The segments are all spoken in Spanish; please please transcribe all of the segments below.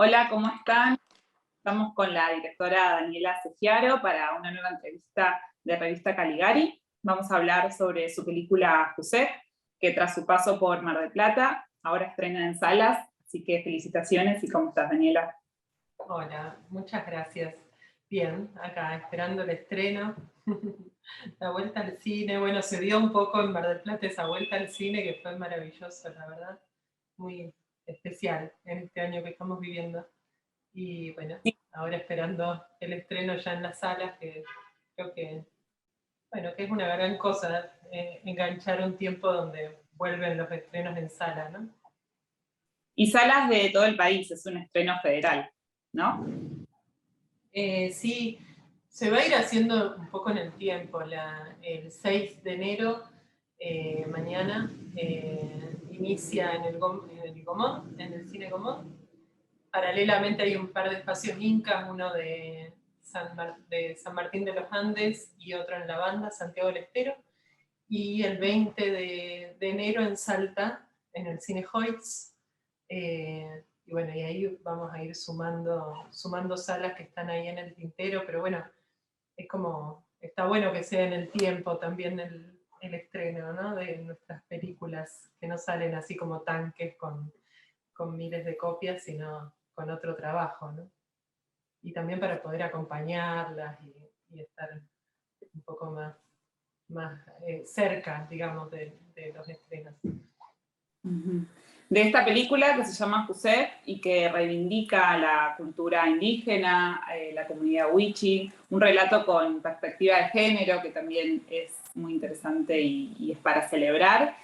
Hola, ¿cómo están? Estamos con la directora Daniela Segiaro para una nueva entrevista de Revista Caligari. Vamos a hablar sobre su película José, que tras su paso por Mar del Plata, ahora estrena en salas, así que felicitaciones. ¿Y cómo estás, Daniela? Hola, muchas gracias. Bien, acá esperando el estreno. La vuelta al cine, bueno, se dio un poco en Mar del Plata esa vuelta al cine que fue maravilloso, la verdad. Muy especial en este año que estamos viviendo. Y bueno, ahora esperando el estreno ya en las salas, que creo que, bueno, que es una gran cosa enganchar un tiempo donde vuelven los estrenos en sala, ¿no? Y salas de todo el país, es un estreno federal, ¿no? Sí, se va a ir haciendo un poco en el tiempo. El 6 de enero, mañana, inicia en el Gomón, en el Cine Gomón. Paralelamente hay un par de espacios incas, uno de de San Martín de los Andes y otro en la Banda, Santiago del Estero. Y el 20 de enero en Salta, en el Cine Hoyts. Y bueno, y ahí vamos a ir sumando salas que están ahí en el tintero, pero bueno, es como, está bueno que sea en el tiempo también el estreno, ¿no? De nuestras películas, que no salen así como tanques con miles de copias, sino con otro trabajo, ¿no? Y también para poder acompañarlas y estar un poco más cerca, digamos, de los estrenos. De esta película que se llama José y que reivindica la cultura indígena, la comunidad wichí, un relato con perspectiva de género que también es muy interesante y es para celebrar.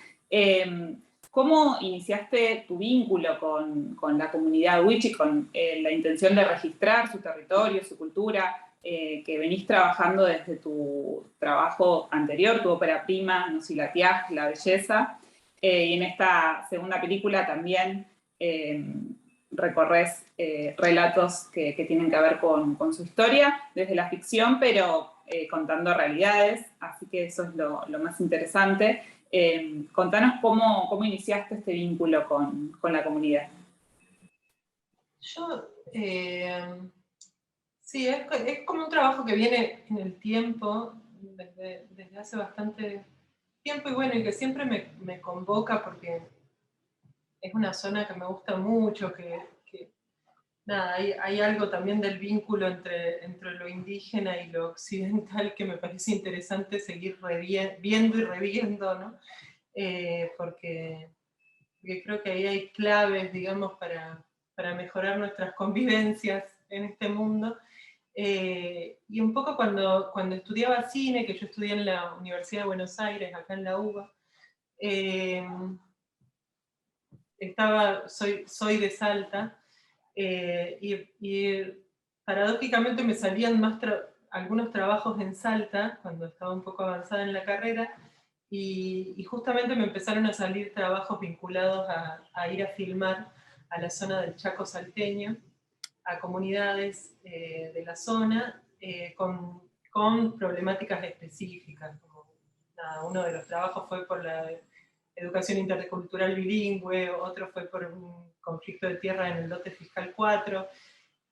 ¿Cómo iniciaste tu vínculo con la comunidad wichí, con la intención de registrar su territorio, su cultura, que venís trabajando desde tu trabajo anterior, tu ópera prima, Nusilatiaj, La Belleza? Y en esta segunda película también recorres relatos que tienen que ver con su historia, desde la ficción, pero contando realidades, así que eso es lo más interesante. Contanos cómo iniciaste este vínculo con la comunidad. Yo, sí, es como un trabajo que viene en el tiempo, desde hace bastante tiempo, y bueno, y que siempre me convoca porque es una zona que me gusta mucho, que nada, hay algo también del vínculo entre lo indígena y lo occidental que me parece interesante seguir viendo y reviendo, ¿no? Porque creo que ahí hay claves, digamos, para mejorar nuestras convivencias en este mundo. Y un poco cuando estudiaba cine, que yo estudié en la Universidad de Buenos Aires, acá en la UBA, eh, soy de Salta, y paradójicamente me salían algunos trabajos en Salta, cuando estaba un poco avanzada en la carrera, y justamente me empezaron a salir trabajos vinculados a ir a filmar a la zona del Chaco salteño, a comunidades de la zona, con problemáticas específicas. Como, nada, uno de los trabajos fue por la educación intercultural bilingüe, otro fue por un conflicto de tierra en el lote fiscal 4,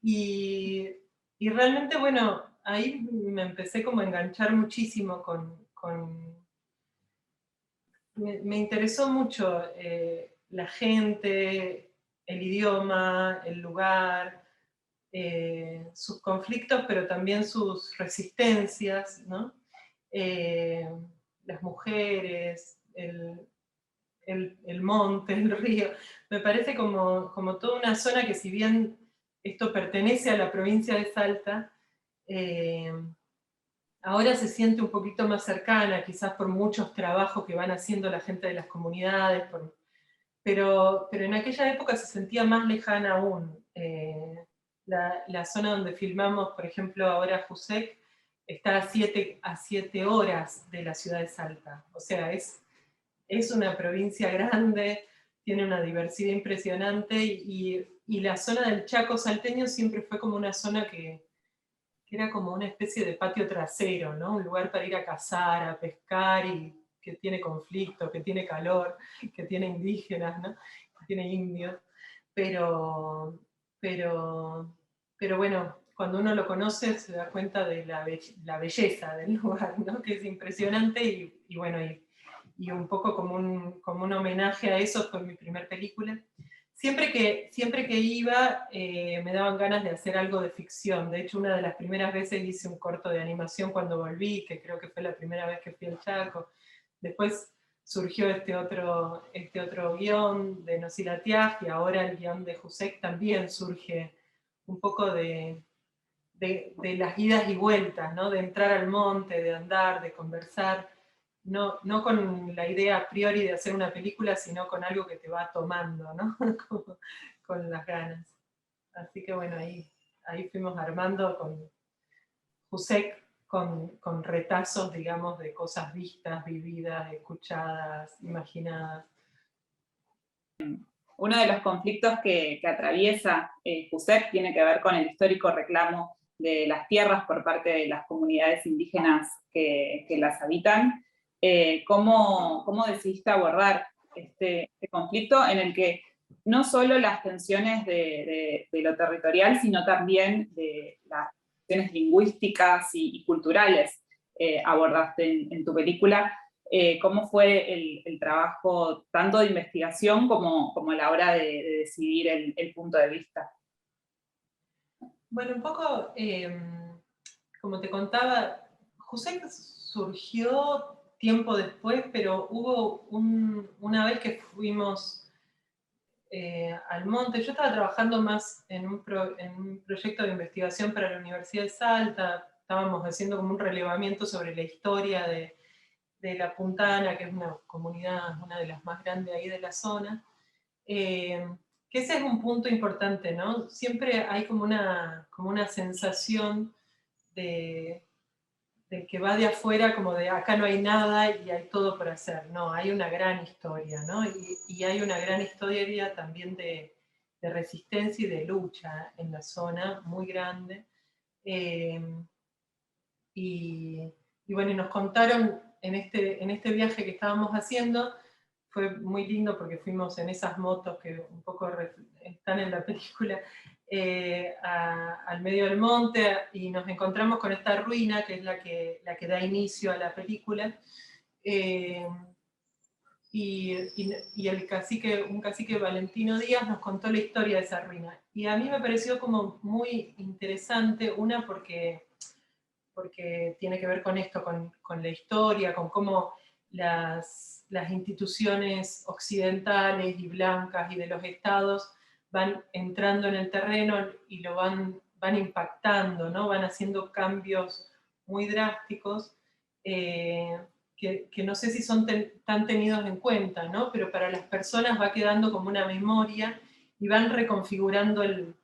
y, y realmente, bueno, ahí me empecé como a enganchar muchísimo me interesó mucho la gente, el idioma, el lugar, sus conflictos, pero también sus resistencias, ¿no? Eh, las mujeres, el monte, el río. Me parece como toda una zona que, si bien esto pertenece a la provincia de Salta, eh, ahora se siente un poquito más cercana, quizás por muchos trabajos que van haciendo la gente de las comunidades, pero en aquella época se sentía más lejana aún. La zona donde filmamos, por ejemplo, ahora Jusec, está a siete horas de la ciudad de Salta. O sea, es una provincia grande, tiene una diversidad impresionante, y la zona del Chaco salteño siempre fue como una zona que era como una especie de patio trasero, ¿no? Un lugar para ir a cazar, a pescar, y que tiene conflicto, que tiene calor, que tiene indígenas, ¿no? Que tiene indios. Pero, pero bueno, cuando uno lo conoce se da cuenta de la belleza del lugar, ¿no? Que es impresionante y bueno, y un poco como un homenaje a eso fue mi primer película. Siempre que iba me daban ganas de hacer algo de ficción. De hecho, una de las primeras veces hice un corto de animación cuando volví, que creo que fue la primera vez que fui al Chaco. Después surgió este otro guión de Nosila Tiaj, y ahora el guión de Jusek también surge un poco de las idas y vueltas, ¿no? De entrar al monte, de andar, de conversar, no con la idea a priori de hacer una película, sino con algo que te va tomando, ¿no? con las ganas. Así que bueno, ahí fuimos armando con Jusek, con retazos, digamos, de cosas vistas, vividas, escuchadas, imaginadas. Uno de los conflictos que atraviesa Jusek tiene que ver con el histórico reclamo de las tierras por parte de las comunidades indígenas que las habitan. ¿Cómo decidiste abordar este conflicto en el que no solo las tensiones de lo territorial, sino también de las tensiones lingüísticas y culturales abordaste en tu película? ¿Cómo fue el trabajo tanto de investigación como a la hora de decidir el punto de vista? Bueno, un poco, como te contaba, Jusek surgió tiempo después, pero hubo una vez que fuimos al monte. Yo estaba trabajando más en un proyecto de investigación para la Universidad de Salta. Estábamos haciendo como un relevamiento sobre la historia de La Puntana, que es una comunidad, una de las más grandes ahí de la zona. Que ese es un punto importante, ¿no? Siempre hay como una sensación de que va de afuera, como de acá no hay nada y hay todo por hacer. No, hay una gran historia, ¿no? Y hay una gran historia también de resistencia y de lucha en la zona, muy grande. Eh, y bueno, y nos contaron en este viaje que estábamos haciendo, fue muy lindo porque fuimos en esas motos que un poco están en la película, al medio del monte, y nos encontramos con esta ruina que es la que da inicio a la película. Y un cacique Valentino Díaz nos contó la historia de esa ruina. Y a mí me pareció como muy interesante, una porque tiene que ver con esto, con la historia, con cómo las instituciones occidentales y blancas y de los estados van entrando en el terreno y lo van impactando, ¿no? Van haciendo cambios muy drásticos que no sé si son tan tenidos en cuenta, ¿no? Pero para las personas va quedando como una memoria y van reconfigurando el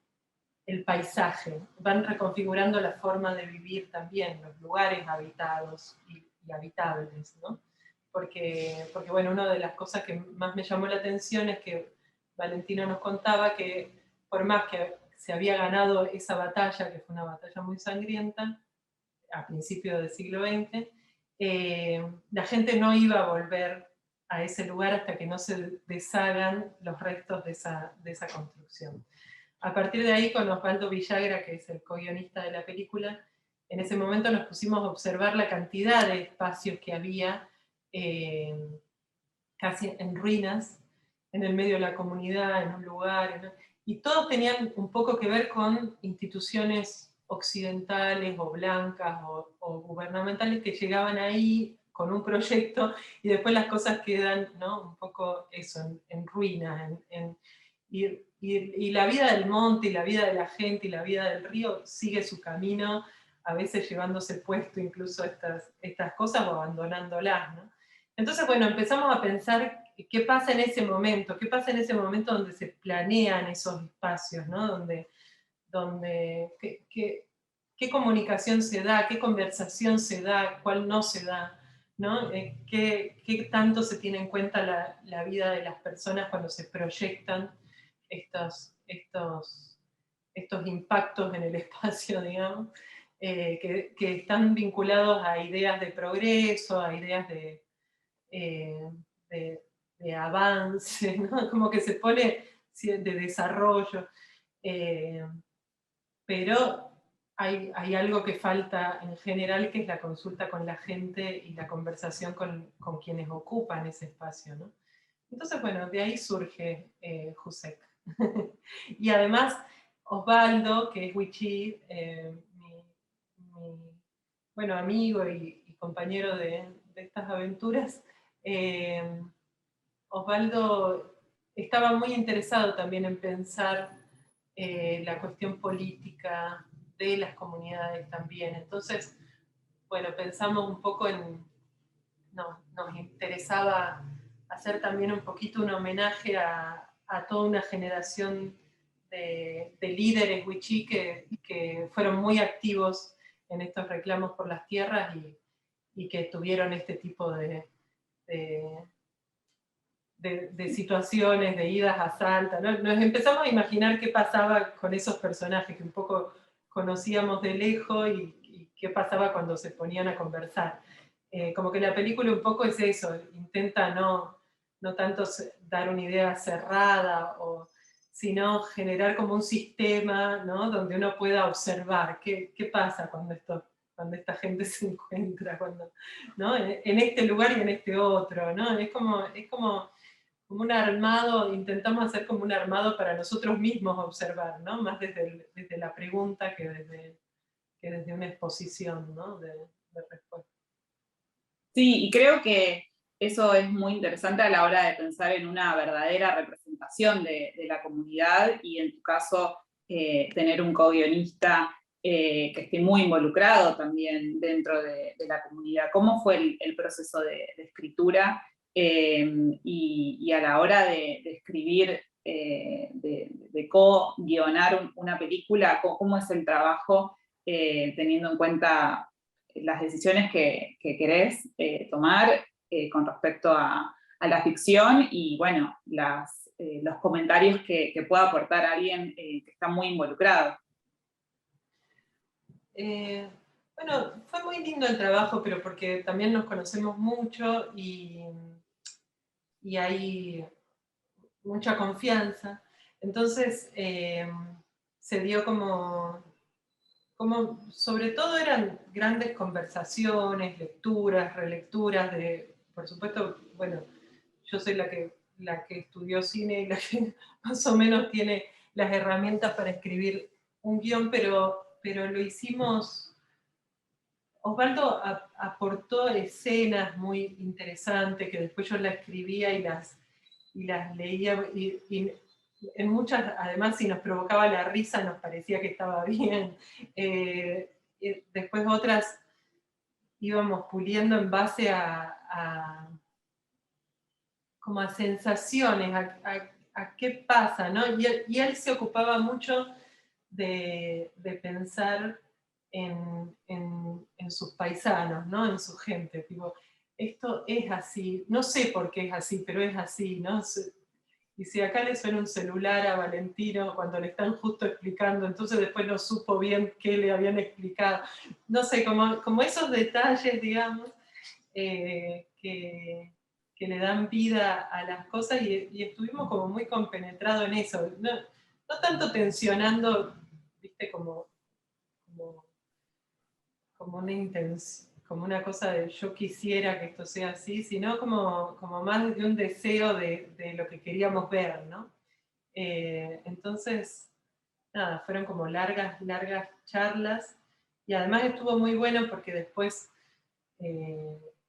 paisaje, van reconfigurando la forma de vivir también, los lugares habitados y habitables, ¿no? Porque, bueno, una de las cosas que más me llamó la atención es que Valentino nos contaba que por más que se había ganado esa batalla, que fue una batalla muy sangrienta, a principios del siglo XX, la gente no iba a volver a ese lugar hasta que no se deshagan los restos de esa construcción. A partir de ahí, con Osvaldo Villagra, que es el co-guionista de la película, en ese momento nos pusimos a observar la cantidad de espacios que había casi en ruinas, en el medio de la comunidad, en un lugar, ¿no? Y todos tenían un poco que ver con instituciones occidentales o blancas o gubernamentales que llegaban ahí con un proyecto y después las cosas quedan, ¿no? Un poco eso, en ruinas, y la vida del monte, y la vida de la gente, y la vida del río sigue su camino, a veces llevándose puesto incluso estas cosas o abandonándolas, ¿no? Entonces, bueno, empezamos a pensar qué pasa en ese momento, donde se planean esos espacios, ¿no? Qué comunicación se da, qué conversación se da, cuál no se da, ¿no? Qué tanto se tiene en cuenta la vida de las personas cuando se proyectan estos impactos en el espacio, digamos, que están vinculados a ideas de progreso, a ideas eh, de avance, ¿no? Como que se pone de desarrollo. Eh, pero hay algo que falta en general, que es la consulta con la gente y la conversación con quienes ocupan ese espacio, ¿no? Entonces, bueno, de ahí surge JUSEC. Y además, Osvaldo, que es Wichi, mi, bueno, amigo y compañero de estas aventuras, eh, Osvaldo estaba muy interesado también en pensar la cuestión política de las comunidades también. Entonces, bueno, pensamos un poco en, nos interesaba hacer también un poquito un homenaje a toda una generación de líderes wichí que fueron muy activos en estos reclamos por las tierras y que tuvieron este tipo de, de situaciones, de idas a Salta, ¿no? Nos empezamos a imaginar qué pasaba con esos personajes que un poco conocíamos de lejos y qué pasaba cuando se ponían a conversar. Como que la película un poco es eso, intenta no tanto dar una idea cerrada, sino generar como un sistema, ¿no? Donde uno pueda observar qué pasa cuando esta gente se encuentra, ¿no? En este lugar y en este otro, ¿no? Es como un armado, intentamos hacer como un armado para nosotros mismos observar, ¿no? Más desde la pregunta que desde una exposición, ¿no? De respuesta. Sí, y creo que eso es muy interesante a la hora de pensar en una verdadera representación de la comunidad y en tu caso tener un co-guionista que esté muy involucrado también dentro de la comunidad. ¿Cómo fue el proceso de escritura y a la hora de escribir, de co-guionar una película, cómo es el trabajo teniendo en cuenta las decisiones que querés tomar con respecto a la ficción y, bueno, los comentarios que pueda aportar alguien que está muy involucrado? Bueno, fue muy lindo el trabajo, pero porque también nos conocemos mucho y hay mucha confianza. Entonces, se dio como sobre todo eran grandes conversaciones, lecturas, relecturas por supuesto, bueno, yo soy la que estudió cine y la que más o menos tiene las herramientas para escribir un guión, pero lo hicimos. Osvaldo aportó escenas muy interesantes que después yo las escribía y las leía y en muchas, además, si nos provocaba la risa, nos parecía que estaba bien. Después otras íbamos puliendo en base como a sensaciones, a qué pasa, ¿no? Y él se ocupaba mucho de pensar en sus paisanos, ¿no? En su gente, tipo, esto es así, no sé por qué es así, pero es así, ¿no? Y si acá le suena un celular a Valentino cuando le están justo explicando, entonces después no supo bien qué le habían explicado. No sé, como esos detalles, digamos, que le dan vida a las cosas y estuvimos como muy compenetrados en eso. No tanto tensionando, viste, como, como una intención, como una cosa de yo quisiera que esto sea así, sino como más de un deseo de lo que queríamos ver, ¿no? Entonces, nada, fueron como largas charlas y además estuvo muy bueno porque después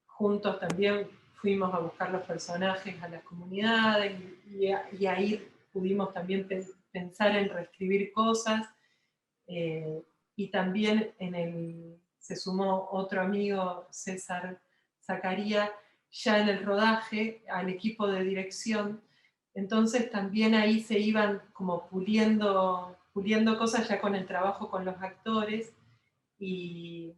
juntos también fuimos a buscar los personajes a las comunidades y ahí pudimos también pensar en reescribir cosas y también se sumó otro amigo, César Zacaría, ya en el rodaje, al equipo de dirección. Entonces también ahí se iban como puliendo cosas ya con el trabajo con los actores y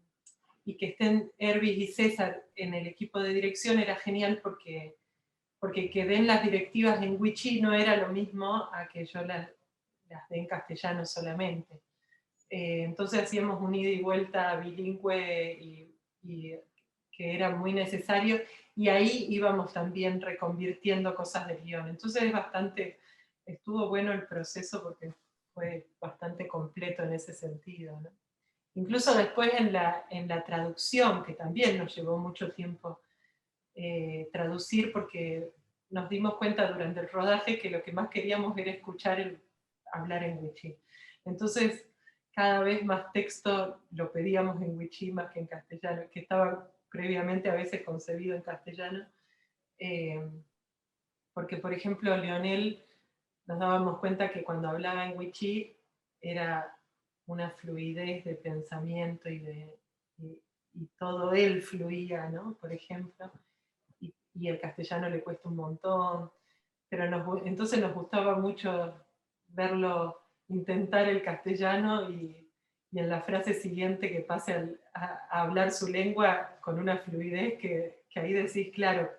que estén Hervis y César en el equipo de dirección era genial porque que den las directivas en wichí no era lo mismo a que yo las dé en castellano solamente. Entonces hacíamos un ida y vuelta bilingüe y que era muy necesario, y ahí íbamos también reconvirtiendo cosas del guión. Entonces estuvo bueno el proceso porque fue bastante completo en ese sentido, ¿no? Incluso después en la traducción, que también nos llevó mucho tiempo traducir, porque nos dimos cuenta durante el rodaje que lo que más queríamos era escuchar hablar en wichí. Entonces, cada vez más texto lo pedíamos en wichí más que en castellano, que estaba previamente a veces concebido en castellano. Porque, por ejemplo, Leonel, nos dábamos cuenta que cuando hablaba en wichí era una fluidez de pensamiento y todo él fluía, ¿no? Por ejemplo, y el castellano le cuesta un montón, pero entonces nos gustaba mucho verlo intentar el castellano y en la frase siguiente que pase a hablar su lengua con una fluidez que ahí decís, claro,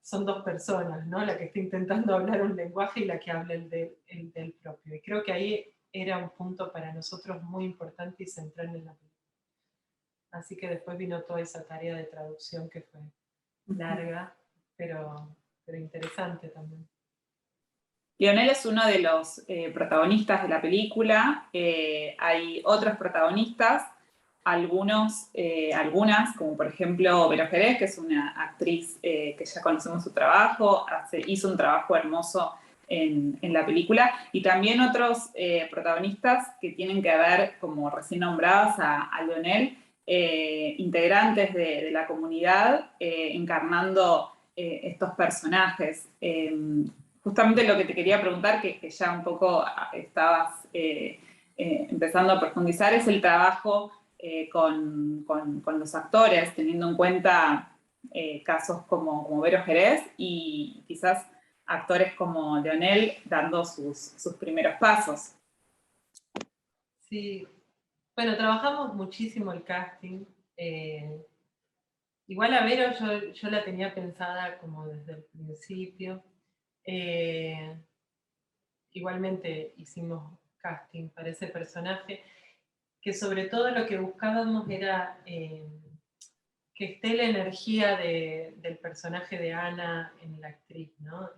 son dos personas, ¿no? La que está intentando hablar un lenguaje y la que habla el del propio. Y creo que ahí era un punto para nosotros muy importante y central en la película. Así que después vino toda esa tarea de traducción que fue larga, pero interesante también. Lionel es uno de los protagonistas de la película. Hay otros protagonistas, algunas, como por ejemplo Vero Jerez, que es una actriz que ya conocemos su trabajo, hizo un trabajo hermoso en la película, y también otros protagonistas que tienen que ver, como recién nombrados, a Lionel, integrantes de la comunidad, encarnando estos personajes. Justamente lo que te quería preguntar, que ya un poco estabas empezando a profundizar, es el trabajo con los actores, teniendo en cuenta casos como Vero Jerez y quizás actores como Leonel dando sus primeros pasos. Sí, bueno, trabajamos muchísimo el casting. Igual a Vero yo la tenía pensada como desde el principio. Igualmente hicimos casting para ese personaje, que sobre todo lo que buscábamos era que esté la energía del personaje de Ana en la actriz, ¿no?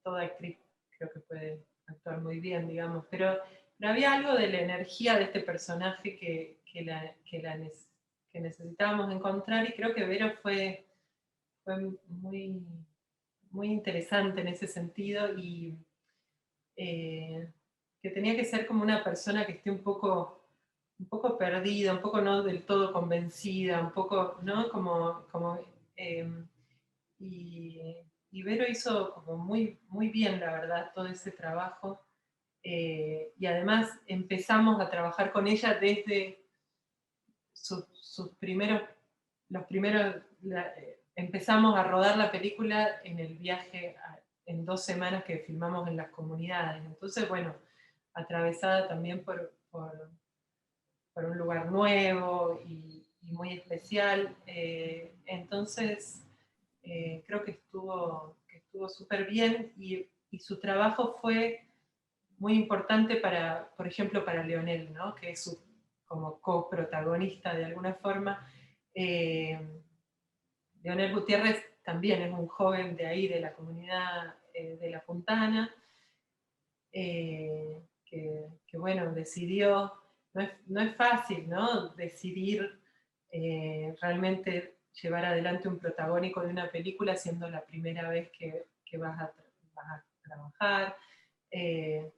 Toda actriz creo que puede actuar muy bien, digamos, pero había algo de la energía de este personaje que necesitábamos encontrar, y creo que Vero fue muy, muy interesante en ese sentido, y que tenía que ser como una persona que esté un poco perdida, un poco no del todo convencida, un poco, ¿no? Eh, y Vero hizo como muy, muy bien, la verdad, todo ese trabajo. Y además empezamos a trabajar con ella desde sus primeros, empezamos a rodar la película en el viaje, en 2 semanas que filmamos en las comunidades. Entonces, bueno, atravesada también por un lugar nuevo y muy especial. Entonces, creo que estuvo súper bien, y su trabajo fue muy importante para, por ejemplo, para Leonel, ¿no? Que es como coprotagonista de alguna forma. Leonel Gutiérrez también es un joven de ahí, de la comunidad de La Puntana, que bueno, decidió, no es fácil, ¿no? Decidir realmente llevar adelante un protagónico de una película siendo la primera vez que vas a trabajar.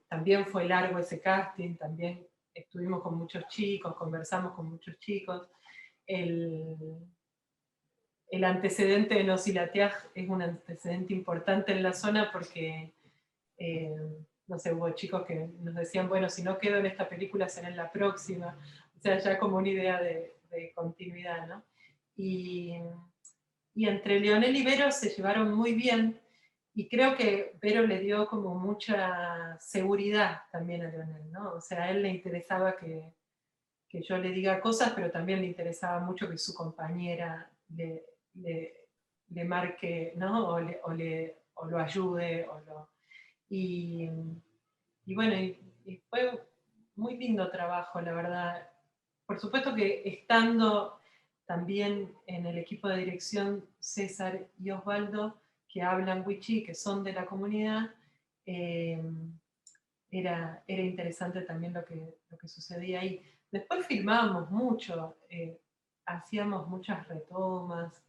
También fue largo ese casting, también estuvimos con muchos chicos, conversamos con muchos chicos. El antecedente de Nosilateaj es un antecedente importante en la zona porque, no sé, hubo chicos que nos decían, bueno, si no quedo en esta película será en la próxima. O sea, ya como una idea de continuidad, ¿no? Y entre Leonel y Vero se llevaron muy bien, y creo que Vero le dio como mucha seguridad también a Leonel, ¿no? O sea, a él le interesaba que yo le diga cosas, pero también le interesaba mucho que su compañera le marque, ¿no? O lo ayude, y, y bueno, y fue muy lindo trabajo, la verdad. Por supuesto que estando también en el equipo de dirección César y Osvaldo, que hablan wichí, que son de la comunidad, era interesante también lo que sucedía ahí. Después filmábamos mucho, hacíamos muchas retomas,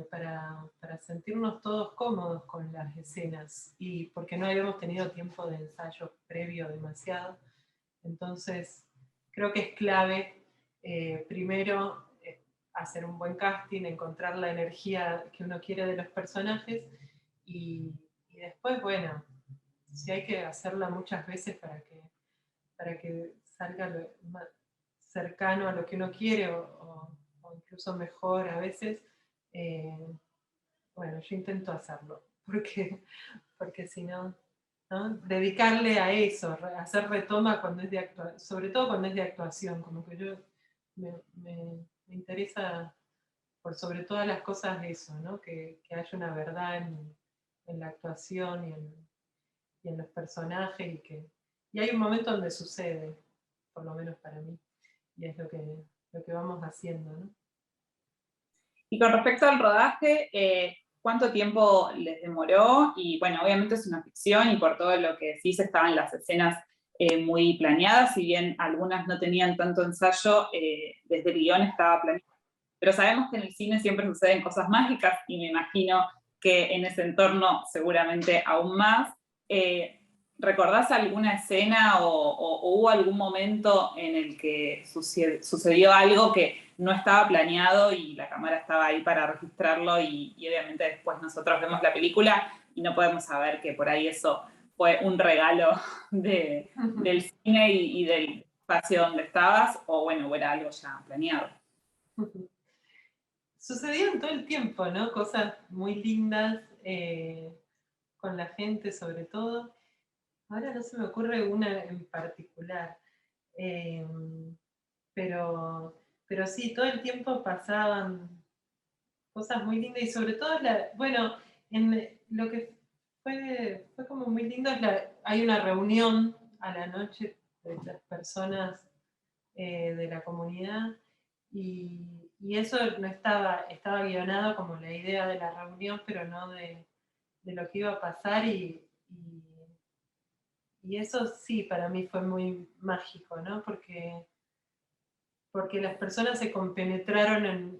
para sentirnos todos cómodos con las escenas, y porque no habíamos tenido tiempo de ensayo previo demasiado. Entonces, creo que es clave, primero, hacer un buen casting, encontrar la energía que uno quiere de los personajes, y después, bueno, si hay que hacerla muchas veces para que salga más cercano a lo que uno quiere, o incluso mejor a veces, eh, bueno, yo intento hacerlo, porque si no, ¿no? Dedicarle a eso, hacer retoma cuando es de actuación, sobre todo cuando es de actuación, como que yo me interesa por sobre todas las cosas eso, ¿no? Que haya una verdad en la actuación y en los personajes, y hay un momento donde sucede, por lo menos para mí, y es lo que vamos haciendo, ¿no? Y con respecto al rodaje, ¿cuánto tiempo les demoró? Y bueno, obviamente es una ficción y por todo lo que decís estaban las escenas muy planeadas, si bien algunas no tenían tanto ensayo, desde el guión estaba planeado. Pero sabemos que en el cine siempre suceden cosas mágicas y me imagino que en ese entorno seguramente aún más. ¿Recordás alguna escena o hubo algún momento en el que sucedió algo que no estaba planeado y la cámara estaba ahí para registrarlo y obviamente después nosotros vemos la película y no podemos saber que por ahí eso fue un regalo del cine y del espacio donde estabas o bueno, o era algo ya planeado? Sucedían todo el tiempo, ¿no? Cosas muy lindas, con la gente sobre todo. Ahora no se me ocurre una en particular, eh, pero sí, todo el tiempo pasaban cosas muy lindas, y sobre todo, bueno, en lo que fue como muy lindo, hay una reunión a la noche de las personas, de la comunidad, y eso no estaba guionado como la idea de la reunión, pero no de lo que iba a pasar, y eso sí, para mí fue muy mágico, ¿no? Porque las personas se compenetraron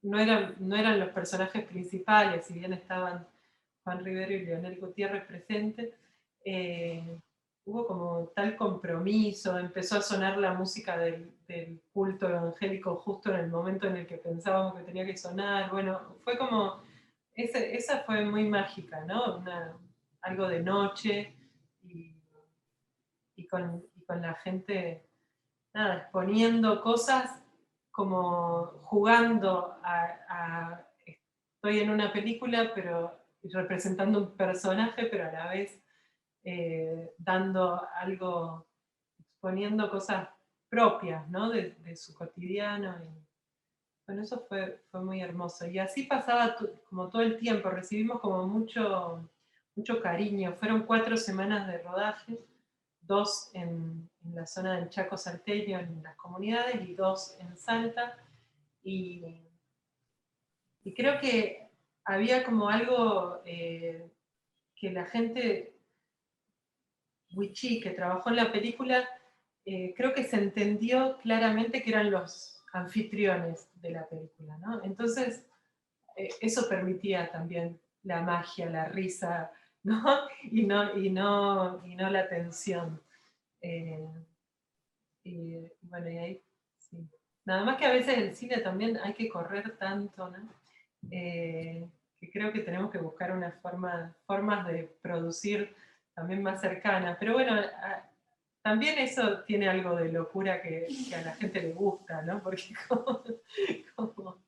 no eran los personajes principales, si bien estaban Juan Rivero y Leonel Gutiérrez presentes, hubo como tal compromiso, empezó a sonar la música del culto evangélico justo en el momento en el que pensábamos que tenía que sonar. Bueno, fue como, esa fue muy mágica, ¿no? Algo de noche, y, y con la gente, nada, exponiendo cosas, como jugando estoy en una película, pero representando un personaje, pero a la vez, dando algo, exponiendo cosas propias, ¿no? De su cotidiano. Y bueno, eso fue muy hermoso. Y así pasaba como todo el tiempo, recibimos como mucho cariño. Fueron 4 semanas de rodaje, 2 en la zona del Chaco salteño, en las comunidades, y 2 en Salta. Y, y creo que había como algo, que la gente Wichí, que trabajó en la película, creo que se entendió claramente que eran los anfitriones de la película, ¿no? Entonces, eso permitía también la magia, la risa, ¿no? Y no la tensión. Eh, y bueno, y ahí sí. Nada más que a veces en el cine también hay que correr tanto, ¿no? Que creo que tenemos que buscar formas de producir también más cercanas. Pero bueno, también eso tiene algo de locura que a la gente le gusta, ¿no? Porque como,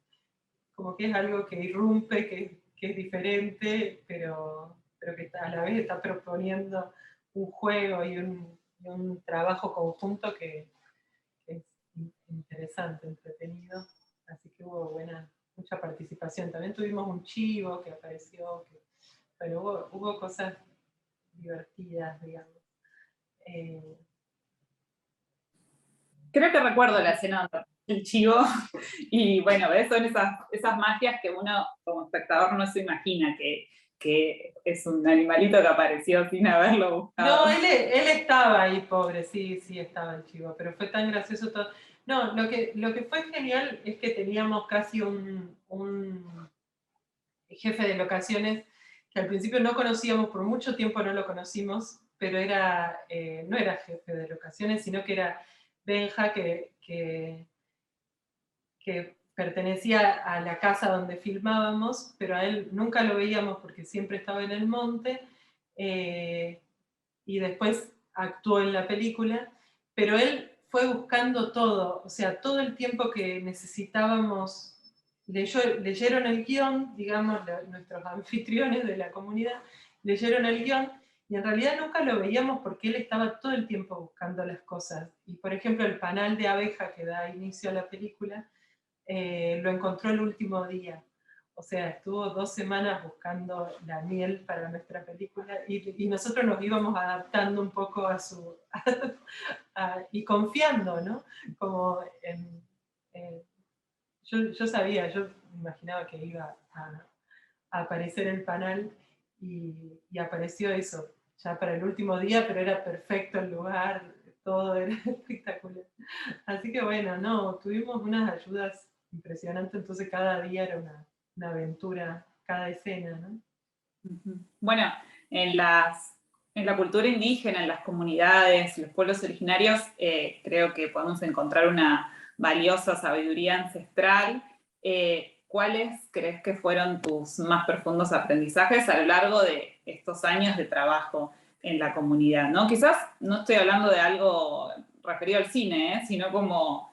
como que es algo que irrumpe, que es diferente, pero que a la vez está proponiendo un juego y un trabajo conjunto que es interesante, entretenido. Así que hubo mucha participación. También tuvimos un chivo que apareció, pero hubo cosas divertidas, digamos. Eh, Creo que recuerdo la escena del chivo y bueno, ¿ves? Son esas magias que uno como espectador no se imagina que es un animalito que apareció sin haberlo buscado. No, él estaba ahí, pobre, sí, estaba el chivo, pero fue tan gracioso todo. No, lo que fue genial es que teníamos casi un jefe de locaciones que al principio no conocíamos, por mucho tiempo no lo conocimos, pero no era jefe de locaciones, sino que era Benja, que pertenecía a la casa donde filmábamos, pero a él nunca lo veíamos porque siempre estaba en el monte, y después actuó en la película, pero él fue buscando todo, o sea, todo el tiempo que necesitábamos, leyeron el guión, digamos, nuestros anfitriones de la comunidad, leyeron el guión, y en realidad nunca lo veíamos porque él estaba todo el tiempo buscando las cosas. Y por ejemplo, el panal de abeja que da inicio a la película, lo encontró el último día. O sea, estuvo 2 semanas buscando la miel para nuestra película y nosotros nos íbamos adaptando un poco a su... y confiando, ¿no? Como yo sabía, yo imaginaba que iba a aparecer el panal y apareció eso, ya para el último día, pero era perfecto el lugar, todo era espectacular. Así que bueno, no, tuvimos unas ayudas impresionantes, entonces cada día era una aventura, cada escena, ¿no? Bueno, en la cultura indígena, en las comunidades, los pueblos originarios, creo que podemos encontrar una valiosa sabiduría ancestral. ¿Cuáles crees que fueron tus más profundos aprendizajes a lo largo de estos años de trabajo en la comunidad, ¿no? Quizás no estoy hablando de algo referido al cine, sino como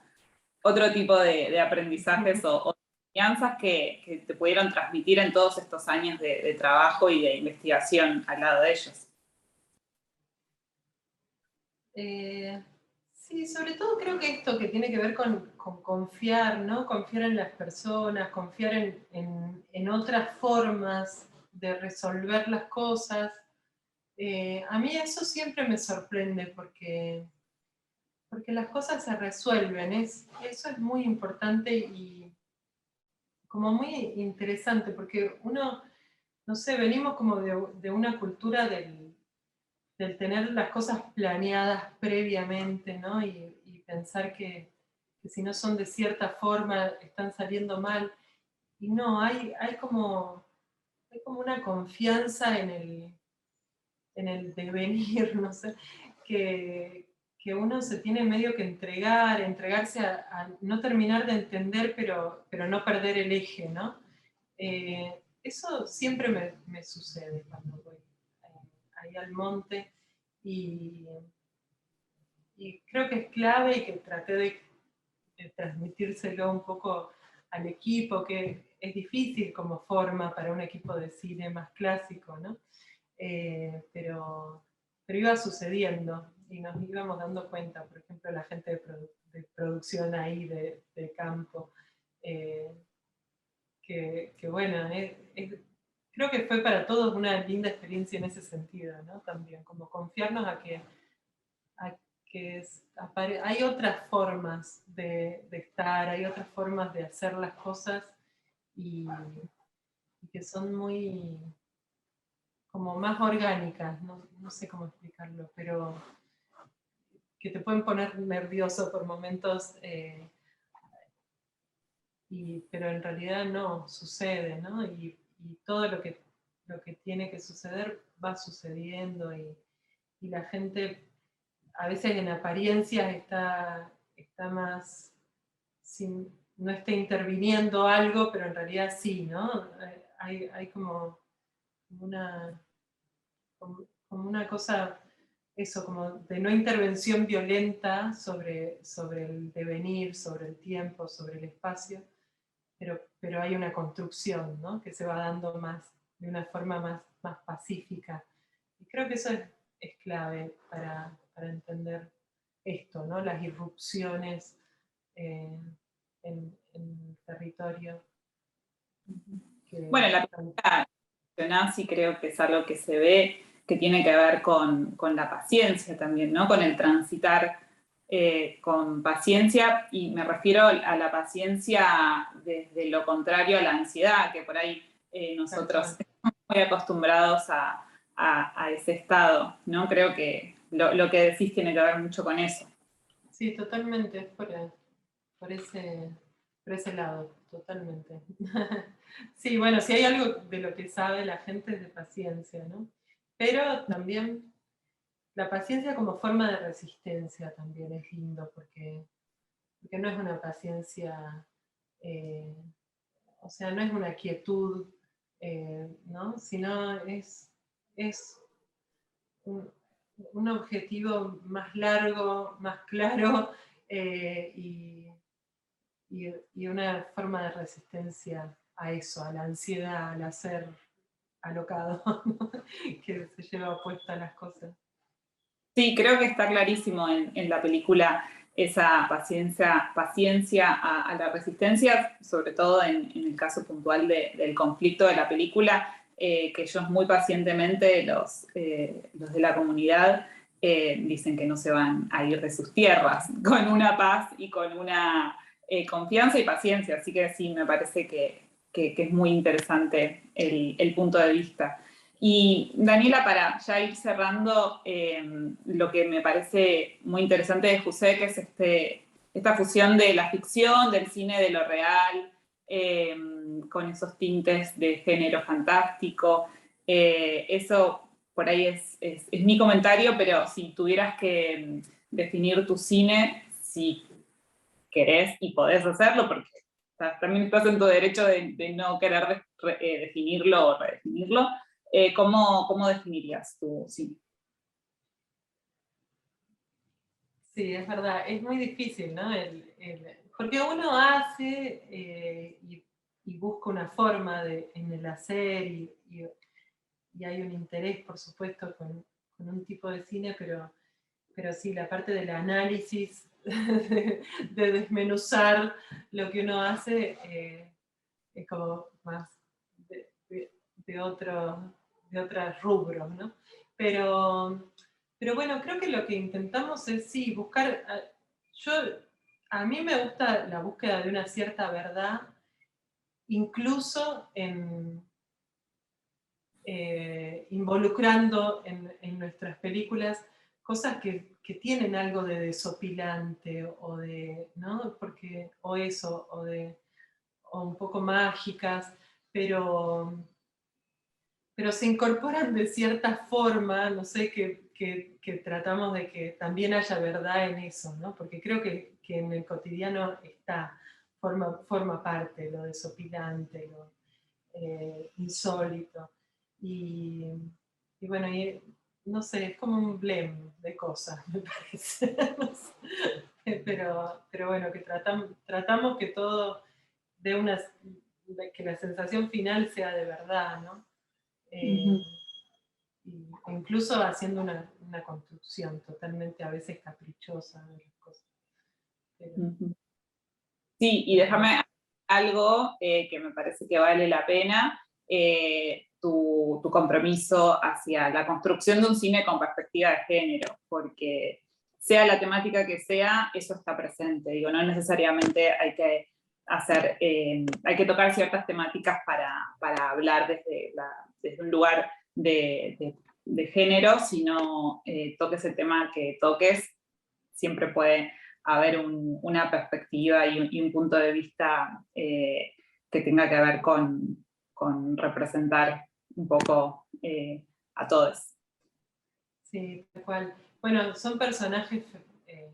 otro tipo de aprendizajes o enseñanzas que te pudieron transmitir en todos estos años de trabajo y de investigación al lado de ellos. Sí, sobre todo creo que esto que tiene que ver con confiar, ¿no? Confiar en las personas, confiar en otras formas de resolver las cosas. A mí eso siempre me sorprende porque las cosas se resuelven, eso es muy importante y como muy interesante, porque uno, no sé, venimos como de una cultura del tener las cosas planeadas previamente, ¿no? Y pensar que si no son de cierta forma están saliendo mal. Y no, hay como una confianza en el devenir, no sé, que uno se tiene medio que entregarse a no terminar de entender, pero no perder el eje, ¿no? Eso siempre me sucede cuando voy ahí al monte y creo que es clave y que traté de transmitírselo un poco al equipo, que es difícil como forma para un equipo de cine más clásico, ¿no? Pero iba sucediendo y nos íbamos dando cuenta, por ejemplo, la gente de producción ahí de campo, que bueno, creo que fue para todos una linda experiencia en ese sentido, ¿no? También, como confiarnos a que hay otras formas de estar, hay otras formas de hacer las cosas y que son muy como más orgánicas, no sé cómo explicarlo, pero que te pueden poner nervioso por momentos, pero en realidad no, sucede, ¿no? Y todo lo que tiene que suceder va sucediendo y la gente a veces en apariencias está más, no está interviniendo algo, pero en realidad sí, ¿no? Hay como una cosa, eso, como de no intervención violenta sobre el devenir, sobre el tiempo, sobre el espacio, pero hay una construcción, ¿no? Que se va dando de una forma más pacífica. Y creo que eso es clave para entender esto, ¿no? Las irrupciones en el territorio. Bueno, la película sí creo que es algo que se ve, que tiene que ver con la paciencia también, ¿no? Con el transitar con paciencia, y me refiero a la paciencia desde lo contrario a la ansiedad, que por ahí nosotros muy acostumbrados a ese estado, ¿no? Creo que lo que decís tiene que ver mucho con eso. Sí, totalmente, por ese, por ese lado, totalmente. Sí, bueno, si hay algo de lo que sabe la gente es de paciencia, ¿no? Pero también la paciencia como forma de resistencia también es lindo, porque no es una paciencia, eh, o sea, no es una quietud, ¿no? Sino es un, un objetivo más largo, más claro, y y una forma de resistencia a eso, a la ansiedad, al hacer alocado, ¿no? Que se lleva puesta las cosas. Sí, creo que está clarísimo en la película esa paciencia a la resistencia, sobre todo en el caso puntual del conflicto de la película, que ellos muy pacientemente, los de la comunidad, dicen que no se van a ir de sus tierras, con una paz y con una confianza y paciencia. Así que sí, me parece que es muy interesante el punto de vista. Y Daniela, para ya ir cerrando, lo que me parece muy interesante de José, que es esta fusión de la ficción, del cine de lo real, eh, con esos tintes de género fantástico. Eso por ahí es mi comentario, pero si tuvieras que definir tu cine, si querés y podés hacerlo, porque también estás en tu derecho de no querer definirlo o redefinirlo. ¿Cómo definirías tu cine? Sí, es verdad, es muy difícil, ¿no? Porque uno hace y busca una forma en el hacer y hay un interés, por supuesto, con un tipo de cine, pero sí, la parte del análisis, de desmenuzar lo que uno hace, es como más de otros rubros, ¿no? Pero, pero bueno, creo que lo que intentamos es, sí, buscar, yo, a mí me gusta la búsqueda de una cierta verdad, incluso involucrando en nuestras películas cosas que tienen algo de desopilante o de, ¿no? Porque, o eso, o un poco mágicas, pero se incorporan de cierta forma, no sé, que tratamos de que también haya verdad en eso, ¿no? Porque creo que en el cotidiano forma parte lo desopilante, lo insólito. Y, y bueno, no sé, es como un blend de cosas, me parece. No sé. Pero bueno, que tratamos que todo dé que la sensación final sea de verdad, ¿no? Ujú, Incluso haciendo una construcción totalmente a veces caprichosa de las cosas. Pero, ujú. Sí, y pero déjame algo que me parece que vale la pena, tu compromiso hacia la construcción de un cine con perspectiva de género, porque sea la temática que sea, eso está presente. Digo, no necesariamente hay que tocar ciertas temáticas para hablar desde un lugar de género, sino toques el tema que toques, siempre puede haber una perspectiva y un punto de vista que tenga que ver con representar un poco a todos. sí, tal cual. Bueno, son personajes, eh,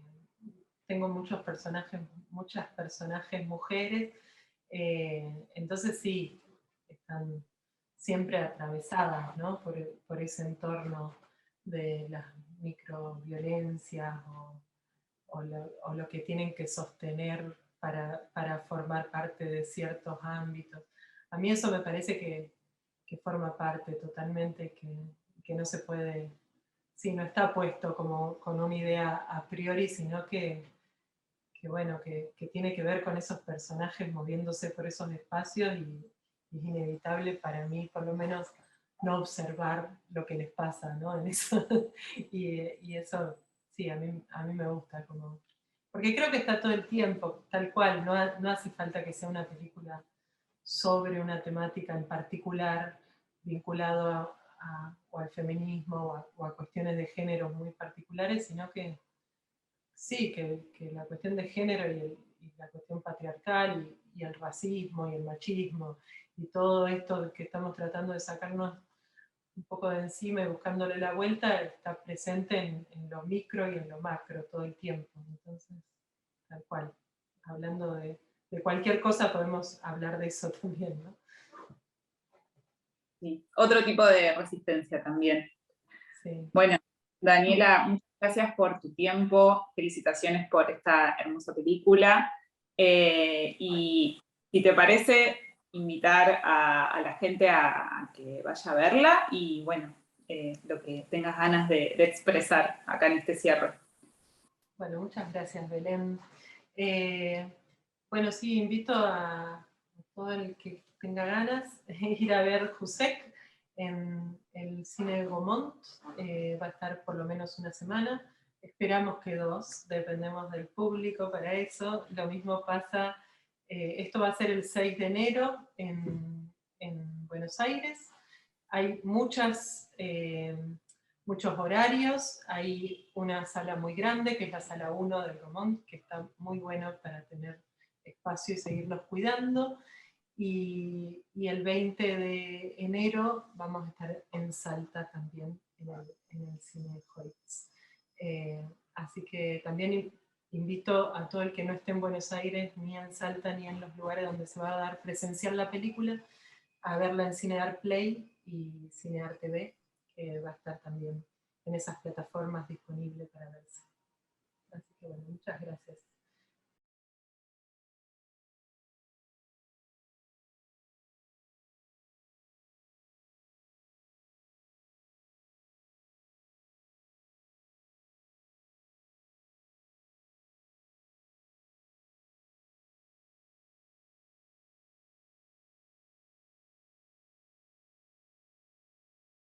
tengo muchas personajes mujeres, entonces sí, están siempre atravesadas, ¿no? por ese entorno de las microviolencias o lo que tienen que sostener para formar parte de ciertos ámbitos. A mí eso me parece que forma parte totalmente, que no se puede, sí, no está puesto como con una idea a priori, sino bueno, que tiene que ver con esos personajes moviéndose por esos espacios y es inevitable para mí, por lo menos, no observar lo que les pasa, ¿no? En eso. Y eso, sí, a mí me gusta, porque creo que está todo el tiempo, tal cual, no hace falta que sea una película sobre una temática en particular, vinculado o al feminismo o a cuestiones de género muy particulares, sino que sí, que la cuestión de género y la cuestión patriarcal y el racismo y el machismo y todo esto que estamos tratando de sacarnos un poco de encima y buscándole la vuelta, está presente en lo micro y en lo macro todo el tiempo. Entonces, tal cual, hablando de cualquier cosa podemos hablar de eso también, ¿no? Sí. Otro tipo de resistencia también. Sí. Bueno, Daniela, muchas gracias por tu tiempo, felicitaciones por esta hermosa película. Y si te parece, invitar a la gente a que vaya a verla y bueno, lo que tengas ganas de expresar acá en este cierre. Bueno, muchas gracias, Belén. Bueno, sí, invito a todo el que tenga ganas ir a ver Jusek en el Cine Gaumont. Va a estar por lo menos una semana. Esperamos que 2, dependemos del público para eso. Lo mismo pasa, esto va a ser el 6 de enero en Buenos Aires. Hay muchos horarios, hay una sala muy grande, que es la sala 1 del Gaumont, que está muy bueno para tener espacio y seguirlos cuidando. Y el 20 de enero vamos a estar en Salta también, en el Cine Hoyts. Así que también invito a todo el que no esté en Buenos Aires, ni en Salta, ni en los lugares donde se va a dar presencial la película, a verla en Cinear Play y Cinear TV, que va a estar también en esas plataformas disponible para verse. Así que bueno, muchas gracias.